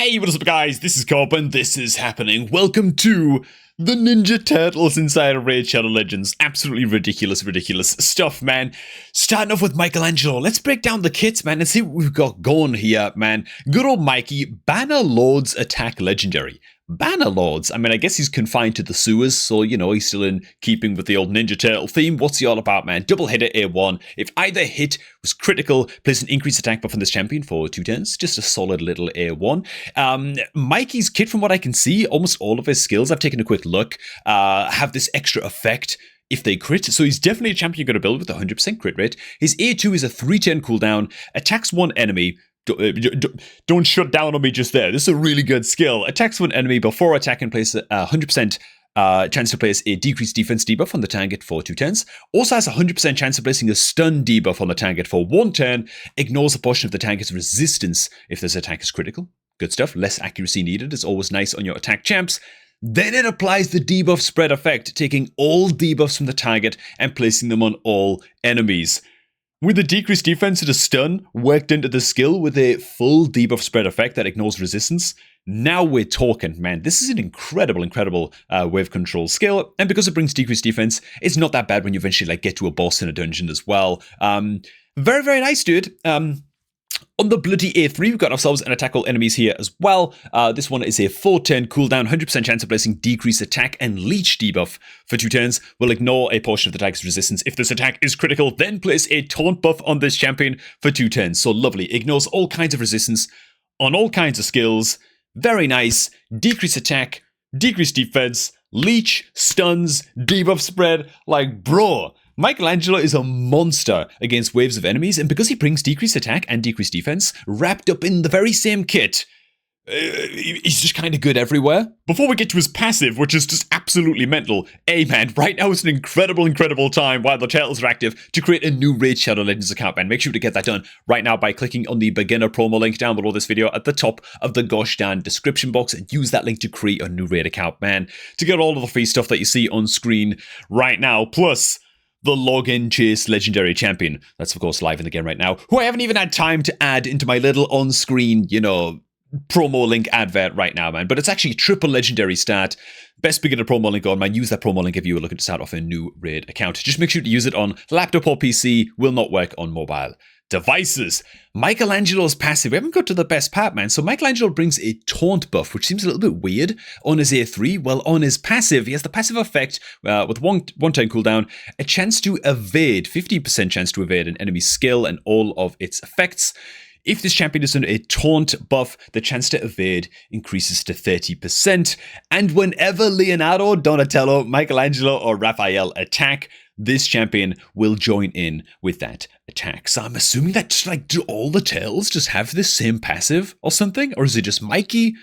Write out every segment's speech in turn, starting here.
Hey, what is up guys, this is Cobb and this is happening. Welcome to the Ninja Turtles inside of Raid Shadow Legends. Absolutely ridiculous stuff, man. Starting off with Michelangelo, let's break down the kits, man, and see what we've got going here, man. Good old Mikey, Banner Lords attack legendary. Banner Lords, I mean, I guess he's confined to the sewers, so, you know, he's still in keeping with the old Ninja Turtle theme. What's he all about, man? Double hit at A1. If either hit was critical, place an increased attack buff on this champion for 2 turns. Just a solid little A1. Mikey's kit, from what I can see, almost all of his skills, I've taken a quick look, have this extra effect if they crit, so he's definitely a champion you're going to build with 100% crit rate. His A2 is a 3-turn cooldown, attacks one enemy. Don't shut down on me just there. This is a really good skill. Attacks one enemy before attacking, place a 100% chance to place a decreased defense debuff on the target for 2 turns. Also has a 100% chance of placing a stun debuff on the target for 1 turn. Ignores a portion of the target's resistance if this attack is critical. Good stuff. Less accuracy needed is always nice on your attack champs. Then it applies the debuff spread effect, taking all debuffs from the target and placing them on all enemies. With the decreased defense and a stun worked into the skill with a full debuff spread effect that ignores resistance, now we're talking, man. This is an incredible wave control skill, and because it brings decreased defense, it's not that bad when you eventually get to a boss in a dungeon as well. Very nice, dude. On the bloody A3, we've got ourselves an attack all enemies here as well. This one is a 4-turn cooldown, 100% chance of placing decreased attack and leech debuff for 2 turns. Will ignore a portion of the attack's resistance. If this attack is critical, then place a taunt buff on this champion for 2 turns. So lovely. Ignores all kinds of resistance on all kinds of skills. Very nice. Decreased attack, decreased defense, leech, stuns, debuff spread. Like, bro. Michelangelo is a monster against waves of enemies, and because he brings decreased attack and decreased defense wrapped up in the very same kit, he's just kind of good everywhere. Before we get to his passive, which is just absolutely mental, man, right now is an incredible time while the turtles are active to create a new Raid Shadow Legends account, man. Make sure to get that done right now by clicking on the beginner promo link down below this video at the top of the gosh darn description box and use that link to create a new Raid account, man, to get all of the free stuff that you see on screen right now, plus the login chase legendary champion. That's of course live in the game right now, who I haven't even had time to add into my little on-screen, promo link advert right now, man. But it's actually triple legendary start. Best beginner promo link on, man. Use that promo link if you were looking to start off a new Raid account. Just make sure to use it on laptop or PC. Will not work on mobile devices. Michelangelo's passive. We haven't got to the best part, man. So Michelangelo brings a taunt buff, which seems a little bit weird on his A3. Well, on his passive, he has the passive effect with one turn cooldown, a chance to evade, 50% chance to evade an enemy's skill and all of its effects. If this champion is under a taunt buff, the chance to evade increases to 30%. And whenever Leonardo, Donatello, Michelangelo, or Raphael attack, this champion will join in with that attack. So I'm assuming that just do all the turtles just have this same passive or something? Or is it just Mikey?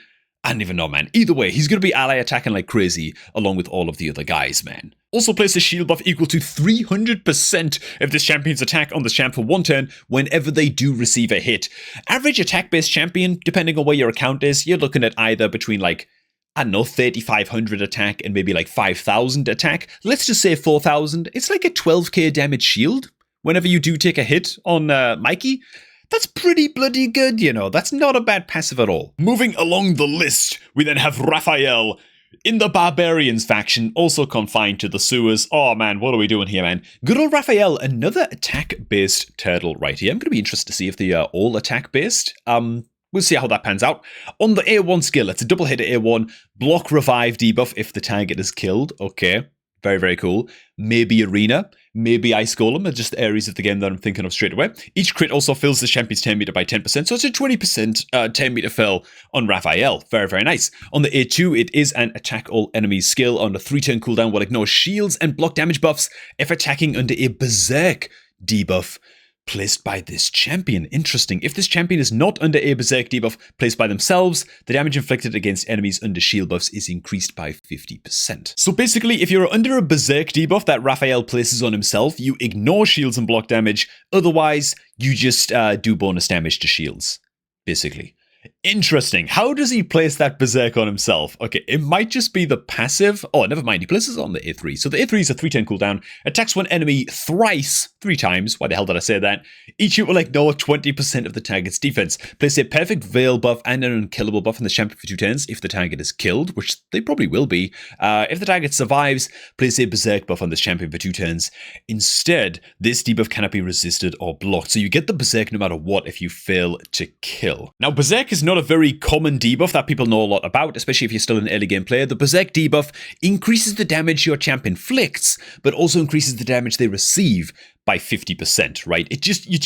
I don't even know, man. Either way, he's going to be ally attacking like crazy along with all of the other guys, man. Also place a shield buff equal to 300% if this champion's attack on this champ for 1 turn whenever they do receive a hit. Average attack-based champion, depending on where your account is, you're looking at either between 3,500 attack and maybe 5,000 attack. Let's just say 4,000. It's like a 12k damage shield whenever you do take a hit on Mikey. That's pretty bloody good, That's not a bad passive at all. Moving along the list, we then have Raphael in the Barbarians faction, also confined to the sewers. Oh man, what are we doing here, man? Good old Raphael, another attack-based turtle right here. I'm going to be interested to see if they are all attack-based. We'll see how that pans out. On the A1 skill, it's a double hit at A1, block revive debuff if the target is killed. Okay, very cool. Maybe Arena, maybe Ice Golem are just the areas of the game that I'm thinking of straight away. Each crit also fills the champion's 10 meter by 10%, so it's a 20% 10 meter fill on Raphael. Very nice. On the A2, it is an attack all enemies skill. On a 3-turn cooldown will ignore shields and block damage buffs if attacking under a berserk debuff placed by this champion. Interesting. If this champion is not under a berserk debuff placed by themselves, the damage inflicted against enemies under shield buffs is increased by 50%. So basically, if you're under a berserk debuff that Raphael places on himself, you ignore shields and block damage. Otherwise, you just do bonus damage to shields, basically. Interesting. How does he place that Berserk on himself? Okay, it might just be the passive. Oh, never mind. He places it on the A3. So the A3 is a 310 cooldown. Attacks one enemy thrice, 3 times. Why the hell did I say that? Each hit will ignore 20% of the target's defense. Place a perfect Veil buff and an unkillable buff on the champion for 2 turns if the target is killed, which they probably will be. If the target survives, place a Berserk buff on this champion for 2 turns. Instead, this debuff cannot be resisted or blocked. So you get the Berserk no matter what if you fail to kill. Now, Berserk is not a very common debuff that people know a lot about, especially if you're still an early game player. The Berserk debuff increases the damage your champ inflicts, but also increases the damage they receive by 50%, right? You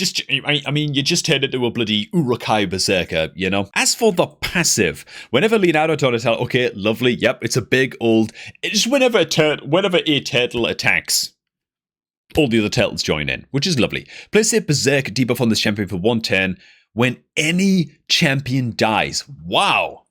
just turned into a bloody Urukai Berserker, you know? As for the passive, whenever Leonardo Donatello, okay, lovely, yep, it's a big old, it's whenever a turtle attacks, all the other turtles join in, which is lovely. Place a Berserk debuff on this champion for 1 turn when any champion dies. Wow.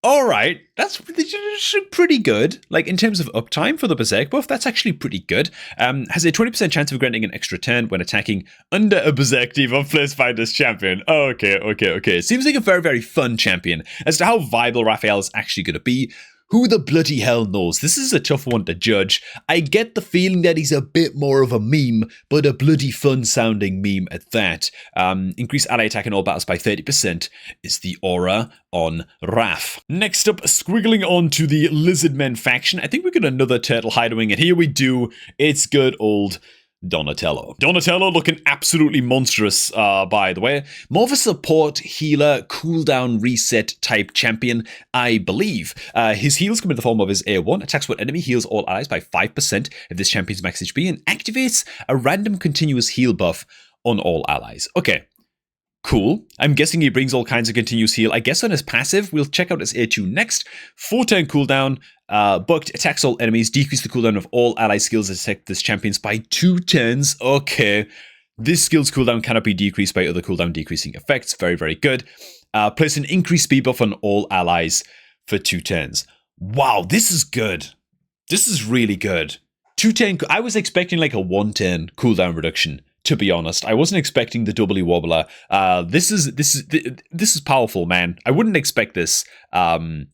All right, that's pretty good. Like, in terms of uptime for the Berserk buff, that's actually pretty good. Has a 20% chance of granting an extra turn when attacking under a Berserk debuff placed by this champion. Okay. Seems like a very, very fun champion. As to how viable Raphael is actually going to be, who the bloody hell knows? This is a tough one to judge. I get the feeling that he's a bit more of a meme, but a bloody fun-sounding meme at that. Increase ally attack in all battles by 30% is the aura on Raph. Next up, squiggling on to the Lizardmen faction. I think we got another turtle hideaway, and here we do. It's good old Donatello. Donatello looking absolutely monstrous, by the way. More of a support, healer, cooldown, reset type champion, I believe. His heals come in the form of his A1, attacks one enemy, heals all allies by 5% if this champion's max HP, and activates a random continuous heal buff on all allies. Okay. Cool. I'm guessing he brings all kinds of continuous heal. I guess on his passive, we'll check out his A2 next. 4-turn cooldown. Bucked attacks all enemies. Decrease the cooldown of all ally skills that attack this champions by 2 turns. Okay. This skill's cooldown cannot be decreased by other cooldown decreasing effects. Very, very good. Place an increased speed buff on all allies for 2 turns. Wow, this is good. This is really good. 2-turn. I was expecting like a 1-turn cooldown reduction. To be honest, I wasn't expecting the doubly wobbler. This is powerful, man. I wouldn't expect this. Well,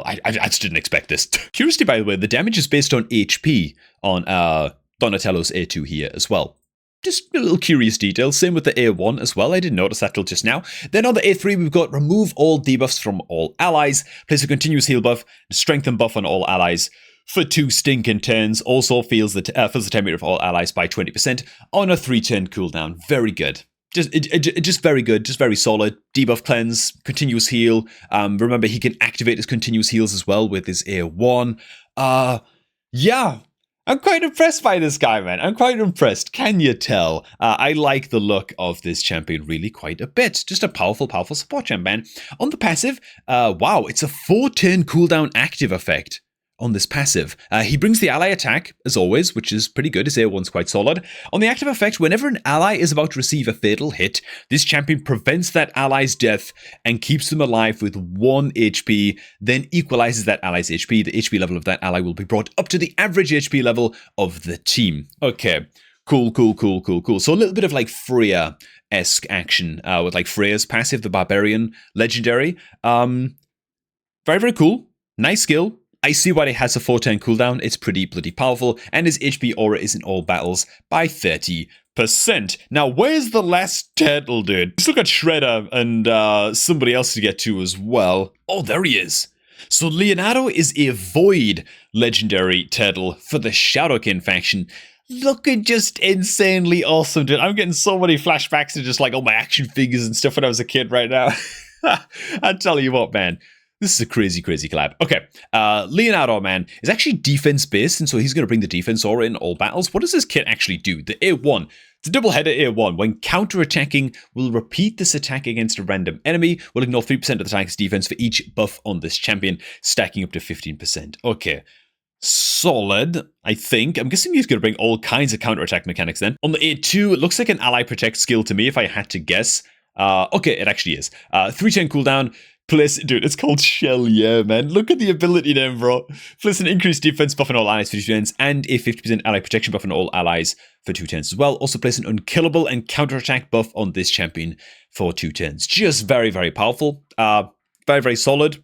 I just didn't expect this. Curiosity, by the way, the damage is based on HP on Donatello's A2 here as well. Just a little curious detail. Same with the A1 as well. I didn't notice that till just now. Then on the A3, we've got remove all debuffs from all allies. Place a continuous heal buff, strengthen buff on all allies for 2 stinking turns. Also fills the temperature of all allies by 20% on a 3-turn cooldown. Very good. Just very good. Just very solid. Debuff cleanse, continuous heal. Remember, he can activate his continuous heals as well with his A1. Yeah. I'm quite impressed by this guy, man. I'm quite impressed. Can you tell? I like the look of this champion really quite a bit. Just a powerful, powerful support champ, man. On the passive, wow, it's a 4-turn cooldown active effect. On this passive. He brings the ally attack, as always, which is pretty good. His A1's quite solid. On the active effect, whenever an ally is about to receive a fatal hit, this champion prevents that ally's death and keeps them alive with 1 HP, then equalizes that ally's HP. The HP level of that ally will be brought up to the average HP level of the team. Okay, cool. So a little bit of like Freya-esque action with like Freya's passive, the Barbarian Legendary. Very, very cool. Nice skill. I see why it has a 4-turn cooldown. It's pretty bloody powerful, and his HP aura is in all battles by 30%. Now, where's the last turtle, dude? We still got Shredder and somebody else to get to as well. Oh, there he is. So Leonardo is a Void legendary turtle for the Shadowkin faction. Looking just insanely awesome, dude. I'm getting so many flashbacks to just like all my action figures and stuff when I was a kid right now. I tell you what, man. This is a crazy, crazy collab. Okay, Leonardo, man, is actually defense-based, and so he's going to bring the defense aura in all battles. What does this kit actually do? The A1. It's a double-header A1. When counter-attacking, will repeat this attack against a random enemy. Will ignore 3% of the target's defense for each buff on this champion, stacking up to 15%. Okay. Solid, I think. I'm guessing he's going to bring all kinds of counter-attack mechanics then. On the A2, it looks like an ally protect skill to me, if I had to guess. Okay, it actually is. 3-turn cooldown. Place, dude, it's called Shell, yeah, man. Look at the ability then, bro. Place an increased defense buff on all allies for 2 turns and a 50% ally protection buff on all allies for 2 turns as well. Also place an unkillable and counterattack buff on this champion for 2 turns. Just very, very powerful. Very, very solid.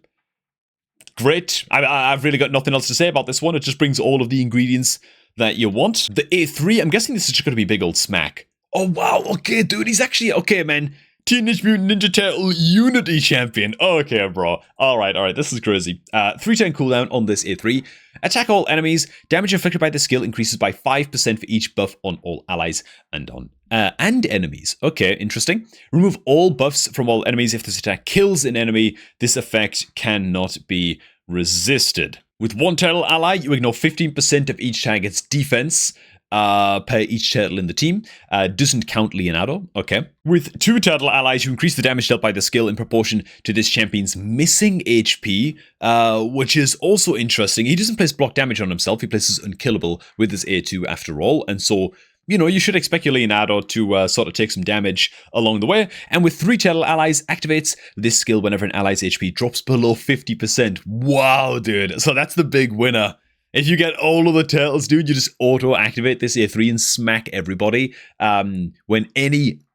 Great. I've really got nothing else to say about this one. It just brings all of the ingredients that you want. The A3, I'm guessing this is just going to be big old smack. Oh, wow. Okay, dude, he's actually... Okay, man. Teenage Mutant Ninja Turtle Unity Champion. Okay, bro. Alright, this is crazy. 3-turn cooldown on this A3. Attack all enemies. Damage inflicted by the skill increases by 5% for each buff on all allies and on and enemies. Okay, interesting. Remove all buffs from all enemies. If this attack kills an enemy, this effect cannot be resisted. With 1 turtle ally, you ignore 15% of each target's defense per each turtle in the team. Doesn't count Leonardo. Okay. With 2 turtle allies, you increase the damage dealt by the skill in proportion to this champion's missing HP, which is also interesting. He doesn't place block damage on himself. He places unkillable with his A2 after all. And so, you know, you should expect your Leonardo to sort of take some damage along the way. And with 3 turtle allies, activates this skill whenever an ally's HP drops below 50%. Wow, dude. So that's the big winner. If you get all of the turtles, dude, you just auto-activate this A3 and smack everybody. Whenever any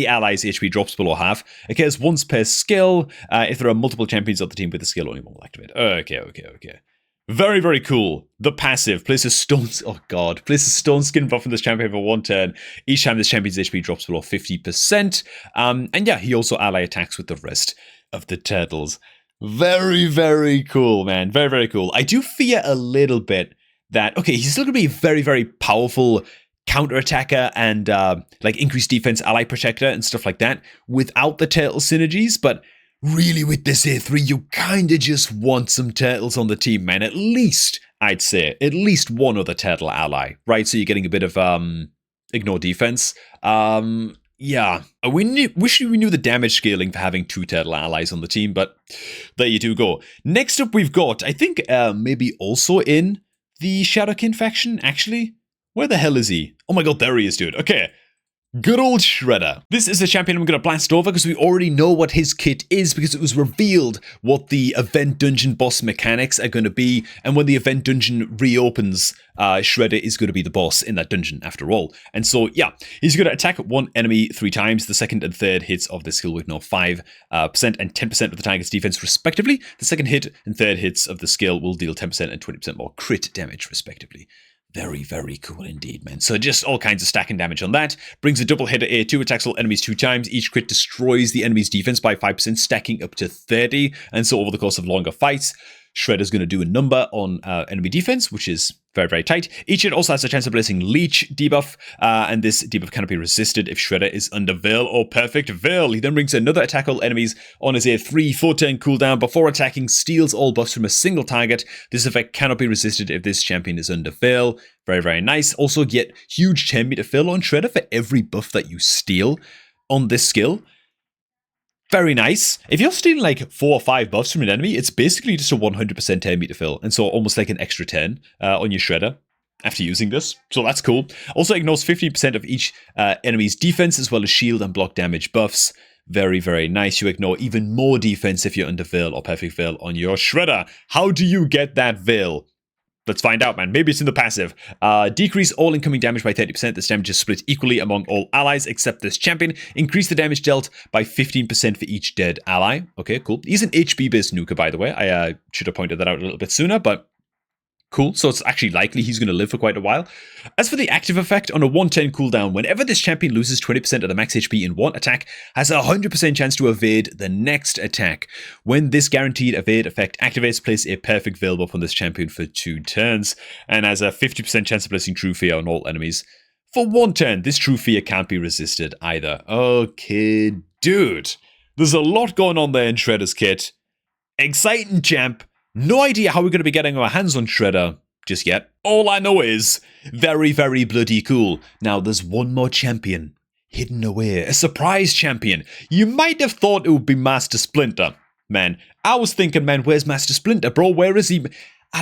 ally's HP drops below half, it occurs once per skill. If there are multiple champions on the team with the skill, only one will activate. Okay. Very, very cool. The passive. Place a stone skin buff on this champion for 1 turn. Each time this champion's HP drops below 50%. And yeah, he also ally attacks with the rest of the turtles. Very, very cool, man. Very, very cool. I do fear a little bit that, okay, he's still going to be a very, very powerful counterattacker and like increased defense ally protector and stuff like that without the turtle synergies, but really with this A3, you kind of just want some turtles on the team, man. At least, I'd say, at least one other turtle ally, right? So you're getting a bit of ignore defense. Yeah, wish we knew the damage scaling for having 2 turtle allies on the team, but there you do go. Next up, we've got, I think, maybe also in the Shadowkin faction, actually. Where the hell is he? Oh my god, there he is, dude. Okay. Good old Shredder. This is a champion I'm going to blast over because we already know what his kit is because it was revealed what the event dungeon boss mechanics are going to be. And when the event dungeon reopens, Shredder is going to be the boss in that dungeon after all. And so, yeah, he's going to attack 1 enemy 3 times. The second and third hits of the skill will ignore 5% and 10% of the target's defense respectively. The second hit and third hits of the skill will deal 10% and 20% more crit damage respectively. Very, very cool indeed, man. So just all kinds of stacking damage on that. Brings a double hit at A2, attacks all enemies 2 times. Each crit destroys the enemy's defense by 5%, stacking up to 30. And so over the course of longer fights, Shredder's going to do a number on enemy defense, which is very, very tight. Each hit also has a chance of placing Leech debuff, and this debuff cannot be resisted if Shredder is under Veil or Perfect Veil. He then brings another attack all enemies on his A3 4-turn cooldown. Before attacking, steals all buffs from a single target. This effect cannot be resisted if this champion is under Veil. Very, very nice. Also get huge 10 meter fill on Shredder for every buff that you steal on this skill. Very nice. If you're stealing like 4 or 5 buffs from an enemy, it's basically just a 100% 10 meter fill. And so almost like an extra 10 on your Shredder after using this. So that's cool. Also ignores 50% of each enemy's defense as well as shield and block damage buffs. Very, very nice. You ignore even more defense if you're under Veil or Perfect Veil on your Shredder. How do you get that Veil? Let's find out, man. Maybe it's in the passive. Decrease all incoming damage by 30%. This damage is split equally among all allies except this champion. Increase the damage dealt by 15% for each dead ally. Okay, cool. He's an HP-based nuker, by the way. I should have pointed that out a little bit sooner, but cool. So it's actually likely he's going to live for quite a while. As for the active effect, on a 1-turn cooldown, whenever this champion loses 20% of the max HP in one attack, has a 100% chance to evade the next attack. When this guaranteed evade effect activates, place a perfect veil buff on this champion for 2 turns, and has a 50% chance of placing True Fear on all enemies for 1 turn. This True Fear can't be resisted either. Okay, dude. There's a lot going on there in Shredder's kit. Exciting champ. No idea how we're going to be getting our hands on Shredder just yet. All I know is very, very bloody cool. Now, there's one more champion hidden away. A surprise champion. You might have thought it would be Master Splinter. Man, I was thinking, man, where's Master Splinter, bro? Where is he?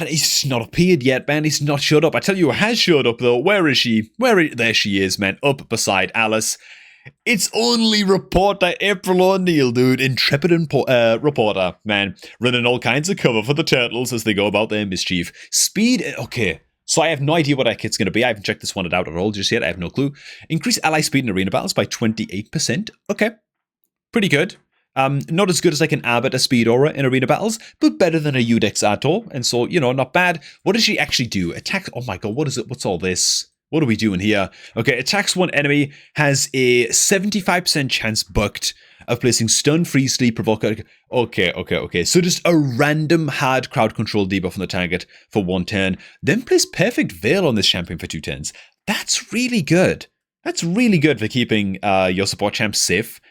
He's not appeared yet, man. He's not showed up. I tell you who has showed up, though. Where is she? There she is, man. Up beside Alice. It's only reporter April O'Neil, dude. Intrepid reporter, man. Running all kinds of cover for the Turtles as they go about their mischief. Speed, okay. So I have no idea what that kit's going to be. I haven't checked this one out at all just yet. I have no clue. Increase ally speed in arena battles by 28%. Okay. Pretty good. Not as good as like an Arbiter Speed Aura in arena battles, but better than a Udex Ator. And so, not bad. What does she actually do? Attack. Oh my god, what is it? What's all this? What are we doing here? Okay, attacks one enemy, has a 75% chance bucked of placing stun, freeze, sleep, provoke. Okay. So just a random hard crowd control debuff on the target for 1 turn. Then place Perfect Veil on this champion for 2 turns. That's really good. That's really good for keeping your support champs safe.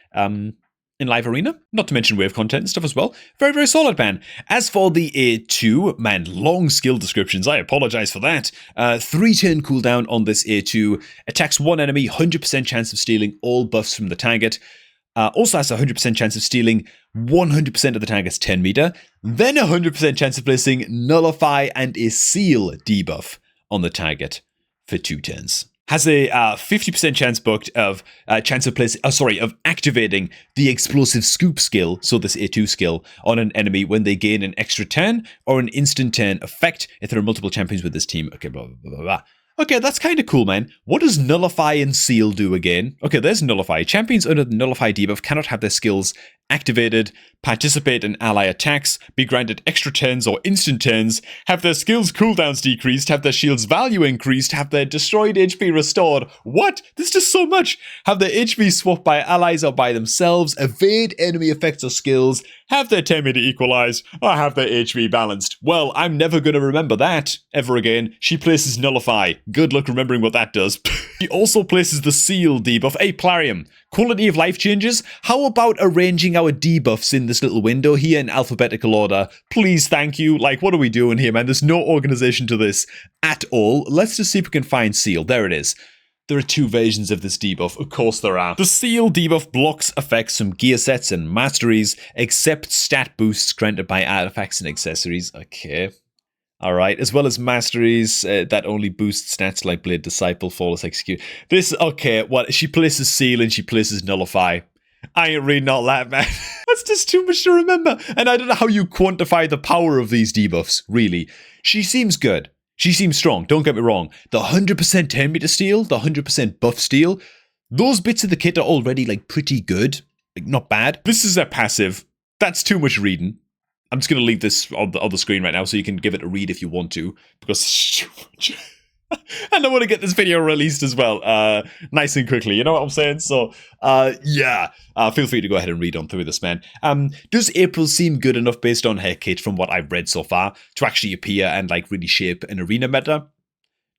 In live arena, not to mention wave content and stuff as well. Very, very solid, man. As for the A2, man, long skill descriptions. I apologize for that. 3-turn cooldown on this A2. Attacks one enemy, 100% chance of stealing all buffs from the target. Also has a 100% chance of stealing 100% of the target's 10 meter. Then a 100% chance of placing Nullify and a Seal debuff on the target for 2 turns. Has a 50% chance booked of of activating the explosive scoop skill, so this A2 skill, on an enemy when they gain an extra turn or an instant turn effect if there are multiple champions with this team. Okay, blah, blah, blah, blah. Okay, that's kind of cool, man. What does Nullify and Seal do again? Okay, there's Nullify. Champions under the Nullify debuff cannot have their skills activated, participate in ally attacks, be granted extra turns or instant turns, have their skills cooldowns decreased, have their shield's value increased, have their destroyed HP restored. What? There's just so much. Have their HP swapped by allies or by themselves, evade enemy effects or skills, have their 10 meter equalized, or have their HP balanced. Well, I'm never going to remember that ever again. She places Nullify. Good luck remembering what that does. She also places the Seal debuff. Hey, Plarium. Quality of life changes? How about arranging our debuffs in this little window here in alphabetical order? Please, thank you. Like, what are we doing here, man? There's no organization to this at all. Let's just see if we can find Seal. There it is. There are 2 versions of this debuff. Of course there are. The Seal debuff blocks effects from gear sets and masteries, except stat boosts granted by artifacts and accessories. Okay. Alright, as well as masteries that only boost stats like Blade Disciple, Flawless Execute. This, okay, what? She places Seal and she places Nullify. I ain't reading all that, man. That's just too much to remember. And I don't know how you quantify the power of these debuffs, really. She seems good. She seems strong, don't get me wrong. The 100% 10 meter steal, the 100% buff steal, those bits of the kit are already, like, pretty good. Like, not bad. This is a passive. That's too much reading. I'm just going to leave this on the screen right now so you can give it a read if you want to, because it's too much. And I want to get this video released as well, nice and quickly, you know what I'm saying? So, yeah, feel free to go ahead and read on through this, man. Does April seem good enough based on her kit from what I've read so far to actually appear and, like, really shape an arena meta?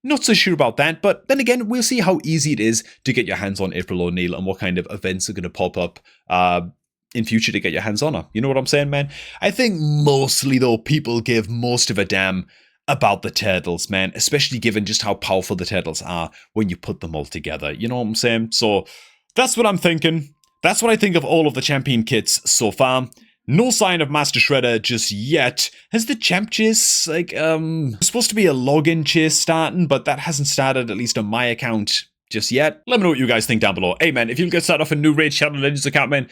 Not so sure about that, but then again, we'll see how easy it is to get your hands on April O'Neil and what kind of events are going to pop up, in future to get your hands on her. You know what I'm saying, man? I think mostly, though, people give most of a damn about the Turtles, man, especially given just how powerful the Turtles are when you put them all together. You know what I'm saying? So that's what I'm thinking. That's what I think of all of the champion kits so far. No sign of Master Shredder just yet. Has the champ chase, like, supposed to be a login chase starting, but that hasn't started, at least on my account, just yet. Let me know what you guys think down below. Hey, man, if you'll get started off a new Raid Shadow Legends account, man,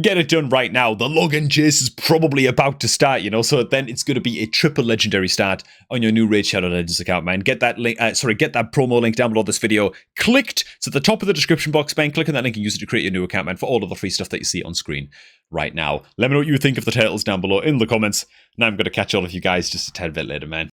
get it done right now. The login chase is probably about to start, you know, so then it's going to be a triple legendary start on your new Raid Shadow Legends account, man. Get that link, get that promo link down below this video. Clicked. It's at the top of the description box, man. Click on that link and use it to create your new account, man, for all of the free stuff that you see on screen right now. Let me know what you think of the Turtles down below in the comments. Now I'm going to catch all of you guys just a tad bit later, man.